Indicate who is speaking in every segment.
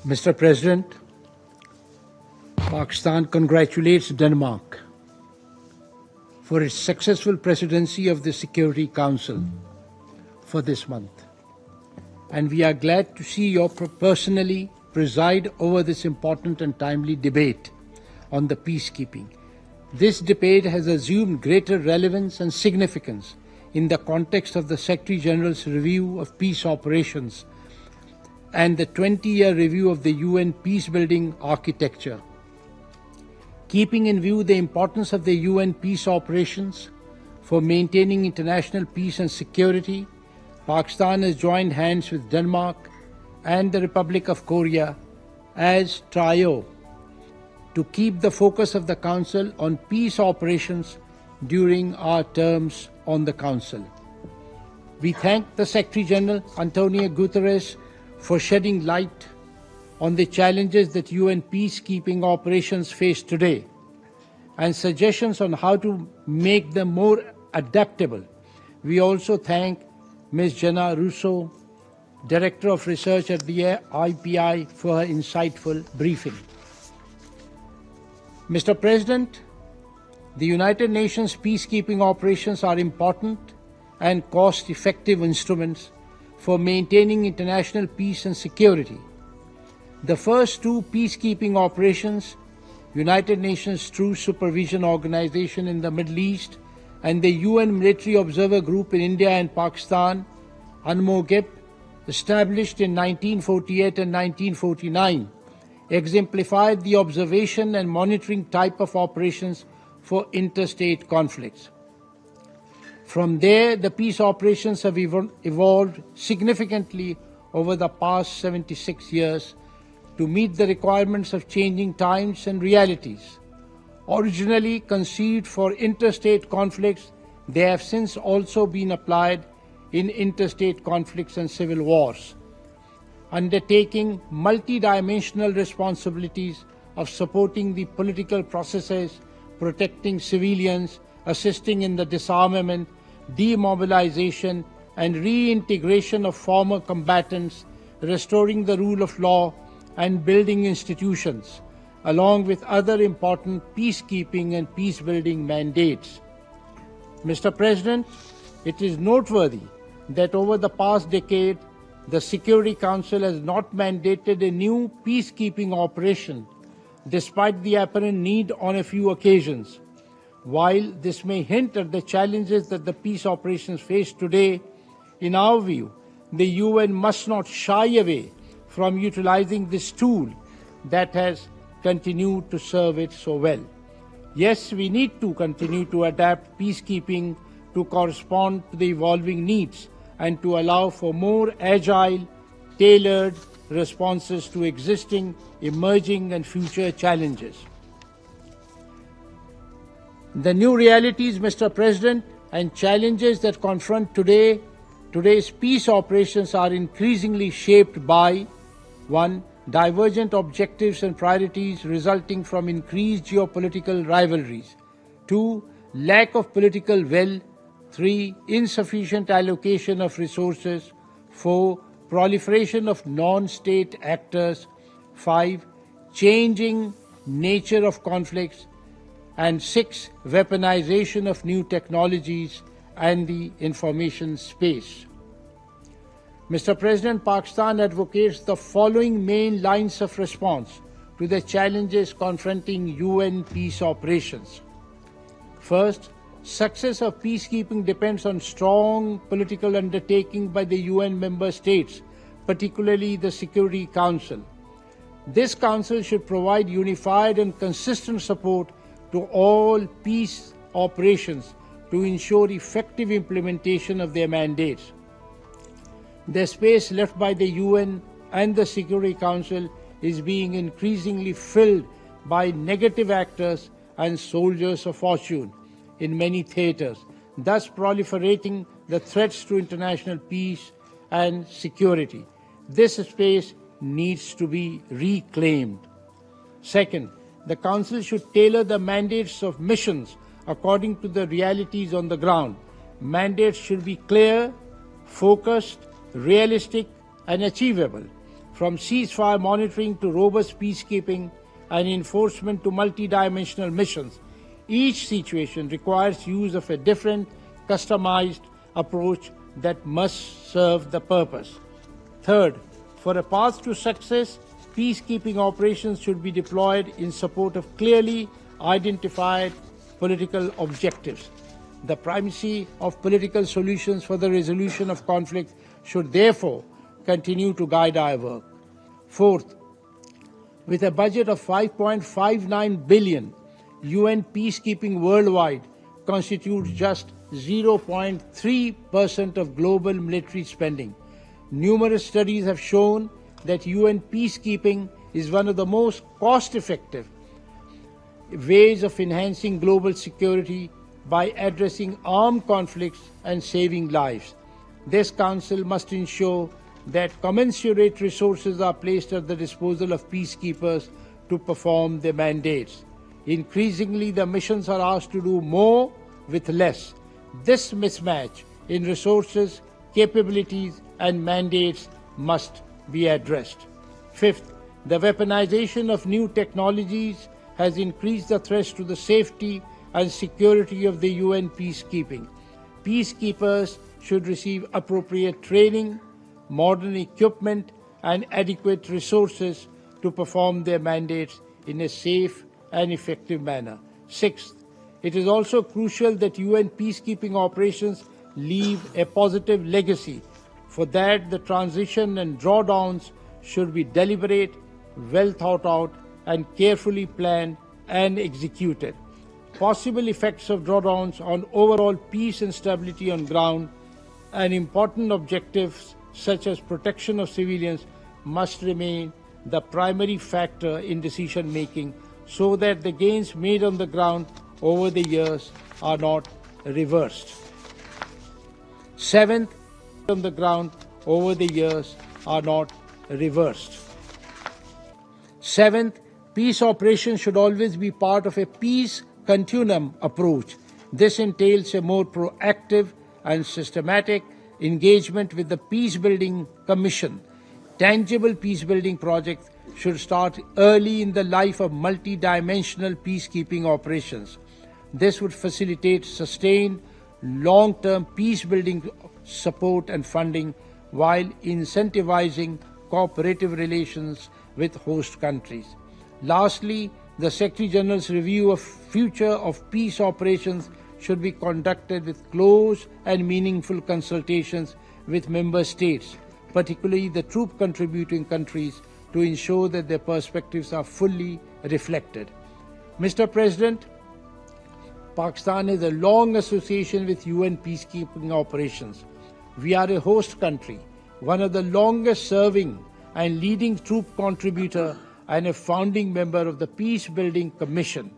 Speaker 1: Mr. President, Pakistan congratulates Denmark for its successful presidency of the Security Council for this month. And we are glad to see you personally preside over this important and timely debate on the peacekeeping. This debate has assumed greater relevance and significance in the context of the Secretary General's review of peace operations and the 20-year review of the UN peace-building architecture. Keeping in view the importance of the UN peace operations for maintaining international peace and security, Pakistan has joined hands with Denmark and the Republic of Korea as trio to keep the focus of the Council on peace operations during our terms on the Council. We thank the Secretary General, Antonio Guterres, for shedding light on the challenges that UN peacekeeping operations face today and suggestions on how to make them more adaptable. We also thank Ms. Jenna Russo, Director of Research at the IPI, for her insightful briefing. Mr. President, the United Nations peacekeeping operations are important and cost-effective instruments for maintaining international peace and security. The first two peacekeeping operations, United Nations Truce Supervision Organization in the Middle East and the UN Military Observer Group in India and Pakistan, UNMOGIP, established in 1948 and 1949, exemplified the observation and monitoring type of operations for interstate conflicts. From there, the peace operations have evolved significantly over the past 76 years to meet the requirements of changing times and realities. Originally conceived for interstate conflicts, they have since also been applied in interstate conflicts and civil wars, undertaking multidimensional responsibilities of supporting the political processes, protecting civilians, assisting in the disarmament, demobilization and reintegration of former combatants, restoring the rule of law and building institutions, along with other important peacekeeping and peace-building mandates. Mr. President, it is noteworthy that over the past decade, the Security Council has not mandated a new peacekeeping operation, despite the apparent need on a few occasions. While this may hint at the challenges that the peace operations face today, in our view, the UN must not shy away from utilizing this tool that has continued to serve it so well. Yes, we need to continue to adapt peacekeeping to correspond to the evolving needs and to allow for more agile, tailored responses to existing, emerging and future challenges. The new realities, Mr. President, and challenges that confront today's peace operations are increasingly shaped by 1. Divergent objectives and priorities resulting from increased geopolitical rivalries. 2. Lack of political will. 3. Insufficient allocation of resources. 4. Proliferation of non-state actors. 5. Changing nature of conflicts. And 6. Weaponization of new technologies and the information space. Mr. President, Pakistan advocates the following main lines of response to the challenges confronting UN peace operations. First, success of peacekeeping depends on strong political undertaking by the UN member states, particularly the Security Council. This Council should provide unified and consistent support to all peace operations to ensure effective implementation of their mandates. The space left by the UN and the Security Council is being increasingly filled by negative actors and soldiers of fortune in many theaters, thus proliferating the threats to international peace and security. This space needs to be reclaimed. Second, the Council should tailor the mandates of missions according to the realities on the ground. Mandates should be clear, focused, realistic and achievable. From ceasefire monitoring to robust peacekeeping and enforcement to multidimensional missions, each situation requires use of a different, customized approach that must serve the purpose. Third, for a path to success, peacekeeping operations should be deployed in support of clearly identified political objectives. The primacy of political solutions for the resolution of conflict should therefore continue to guide our work. Fourth, with a budget of 5.59 billion, UN peacekeeping worldwide constitutes just 0.3% of global military spending. Numerous studies have shown that UN peacekeeping is one of the most cost-effective ways of enhancing global security by addressing armed conflicts and saving lives. This Council must ensure that commensurate resources are placed at the disposal of peacekeepers to perform their mandates. Increasingly, the missions are asked to do more with less. This mismatch in resources, capabilities, and mandates must be addressed. Fifth, the weaponization of new technologies has increased the threats to the safety and security of the UN peacekeeping. Peacekeepers should receive appropriate training, modern equipment, and adequate resources to perform their mandates in a safe and effective manner. Sixth, it is also crucial that UN peacekeeping operations leave a positive legacy. For that, the transition and drawdowns should be deliberate, well thought out, and carefully planned and executed. Possible effects of drawdowns on overall peace and stability on ground and important objectives such as protection of civilians must remain the primary factor in decision making so that the gains made on the ground over the years are not reversed. Seventh, on the ground over the years are not reversed. Seventh, peace operations should always be part of a peace continuum approach. This entails a more proactive and systematic engagement with the Peacebuilding Commission. Tangible peacebuilding projects should start early in the life of multi-dimensional peacekeeping operations. This would facilitate sustained, long-term peacebuilding support and funding while incentivizing cooperative relations with host countries. Lastly, the Secretary General's review of future of peace operations should be conducted with close and meaningful consultations with member states, particularly the troop contributing countries, to ensure that their perspectives are fully reflected. Mr. President, Pakistan has a long association with UN peacekeeping operations. We are a host country, one of the longest serving and leading troop contributor and a founding member of the Peacebuilding Commission.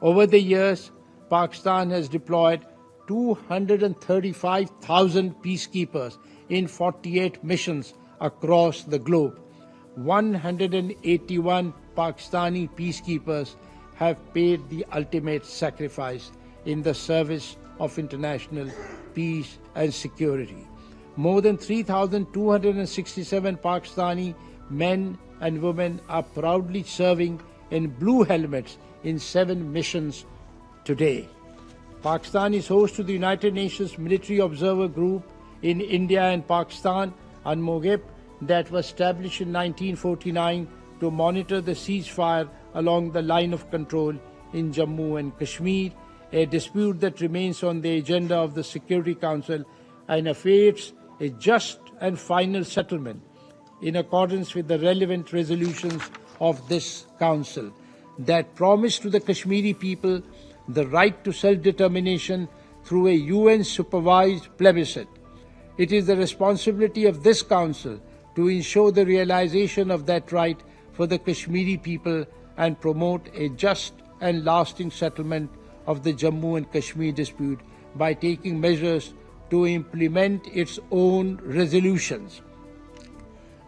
Speaker 1: Over the years, Pakistan has deployed 235,000 peacekeepers in 48 missions across the globe. 181 Pakistani peacekeepers have paid the ultimate sacrifice in the service of international peace and security. More than 3,267 Pakistani men and women are proudly serving in blue helmets in 7 missions today. Pakistan is host to the United Nations Military Observer Group in India and Pakistan, UNMOGIP, that was established in 1949 to monitor the ceasefire along the line of control in Jammu and Kashmir, a dispute that remains on the agenda of the Security Council and awaits a just and final settlement in accordance with the relevant resolutions of this Council that promise to the Kashmiri people the right to self-determination through a UN-supervised plebiscite. It is the responsibility of this Council to ensure the realization of that right for the Kashmiri people and promote a just and lasting settlement of the Jammu and Kashmir dispute by taking measures to implement its own resolutions.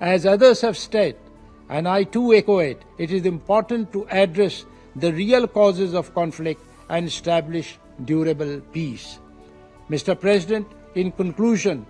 Speaker 1: As others have said, and I too echo it, it is important to address the real causes of conflict and establish durable peace. Mr. President, in conclusion,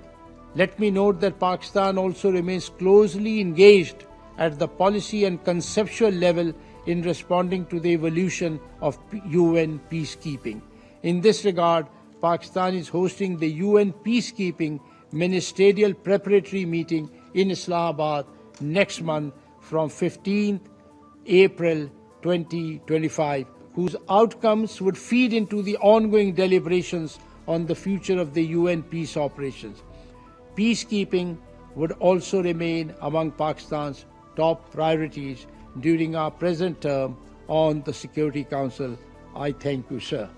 Speaker 1: let me note that Pakistan also remains closely engaged at the policy and conceptual level in responding to the evolution of UN peacekeeping. In this regard, Pakistan is hosting the UN Peacekeeping Ministerial Preparatory Meeting in Islamabad next month from 15th April 2025, whose outcomes would feed into the ongoing deliberations on the future of the UN peace operations. Peacekeeping would also remain among Pakistan's top priorities during our present term on the Security Council. I thank you, sir.